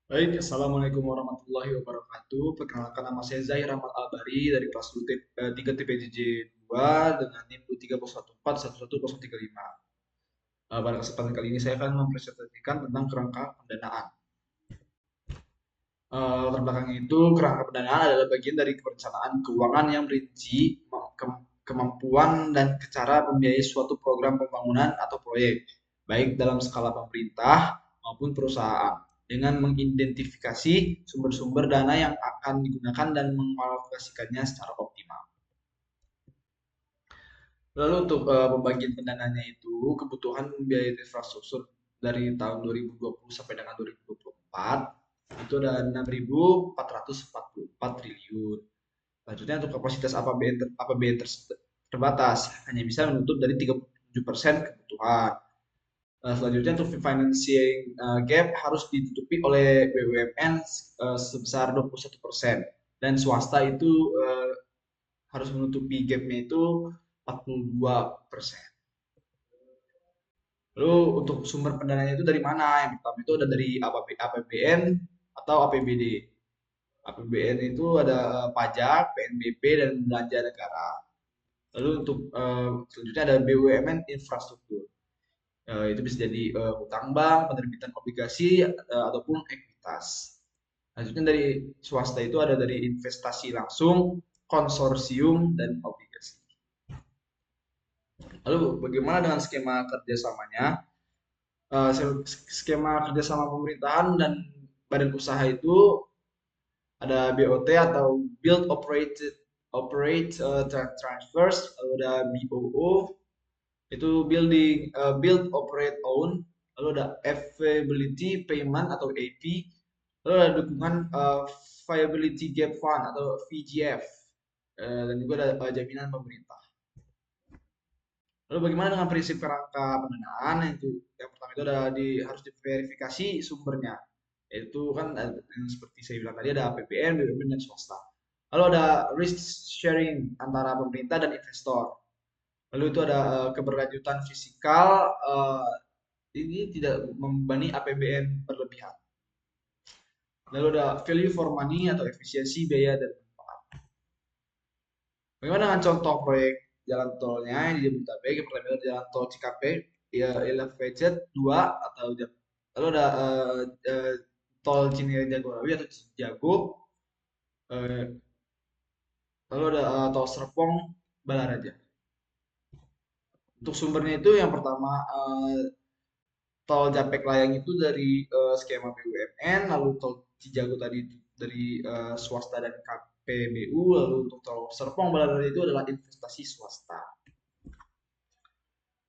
Baik, Assalamualaikum warahmatullahi wabarakatuh. Perkenalkan nama saya Zahir Ahmad Albari dari kelas 3 TPJJ 2 dengan NIM 231411035. Pada kesempatan kali ini saya akan mempresentasikan tentang kerangka pendanaan. Latar belakang itu, kerangka pendanaan adalah bagian dari perencanaan keuangan yang merinci kemampuan dan cara membiayai suatu program pembangunan atau proyek, baik dalam skala pemerintah maupun perusahaan, dengan mengidentifikasi sumber-sumber dana yang akan digunakan dan mengalokasikannya secara optimal. Lalu untuk pembagian pendananya itu, kebutuhan biaya infrastruktur dari tahun 2020 sampai dengan 2024 itu ada 6.444 triliun. Selanjutnya untuk kapasitas APBN terbatas, hanya bisa menutup dari 37% kebutuhan. Selanjutnya untuk financing gap harus ditutupi oleh BUMN sebesar 21%, dan swasta itu harus menutupi gapnya itu 42%. Lalu untuk sumber pendananya itu dari mana? Yang pertama itu ada dari APBN atau APBD. APBN itu ada pajak, PNBP, dan belanja negara. Lalu untuk selanjutnya ada BUMN infrastruktur. Itu bisa jadi hutang bank, penerbitan obligasi, ataupun ekuitas. Selanjutnya dari swasta itu ada dari investasi langsung, konsorsium, dan obligasi. Lalu bagaimana dengan skema kerjasamanya? Eh, Skema kerjasama pemerintahan dan badan usaha itu ada BOT atau Build Transfers, lalu ada BOO itu Build Operate Own, lalu ada Availability Payment atau AP, lalu ada dukungan Viability Gap Fund atau VGF, dan juga ada jaminan pemerintah. Lalu bagaimana dengan prinsip kerangka pendanaan? Itu yang pertama itu harus diverifikasi sumbernya, yaitu kan yang seperti saya bilang tadi ada APBN, BUMN, dan swasta. Lalu ada risk sharing antara pemerintah dan investor. Lalu itu ada keberlanjutan fiskal, ini tidak membebani APBN berlebihan. Lalu ada value for money atau efisiensi biaya dan manfaat. Bagaimana dengan contoh proyek jalan tolnya yang di Jabodetabek? Yang pertama adalah jalan tol Cikampek, ya Elevated 2 atau lalu ada tol Cinere Jagorawi atau Cijago, eh, lalu ada tol Serpong Balaraja. Untuk sumbernya itu yang pertama tol Japek Layang itu dari skema BUMN, lalu tol Cijago tadi dari swasta dan KPBU, lalu untuk tol Serpong Balaraja itu adalah investasi swasta.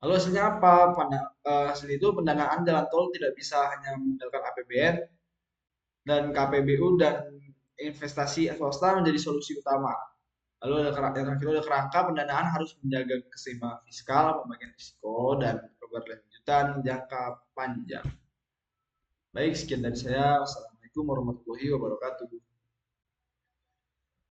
Lalu hasilnya apa? Hasil itu pendanaan jalan tol tidak bisa hanya mengandalkan APBN dan KPBU, dan investasi swasta menjadi solusi utama. Lalu yang terakhir ada kerangka pendanaan harus menjaga keseimbangan fiskal, pembagian risiko, dan keberlanjutan jangka panjang. Baik, sekian dari saya. Wassalamualaikum warahmatullahi wabarakatuh.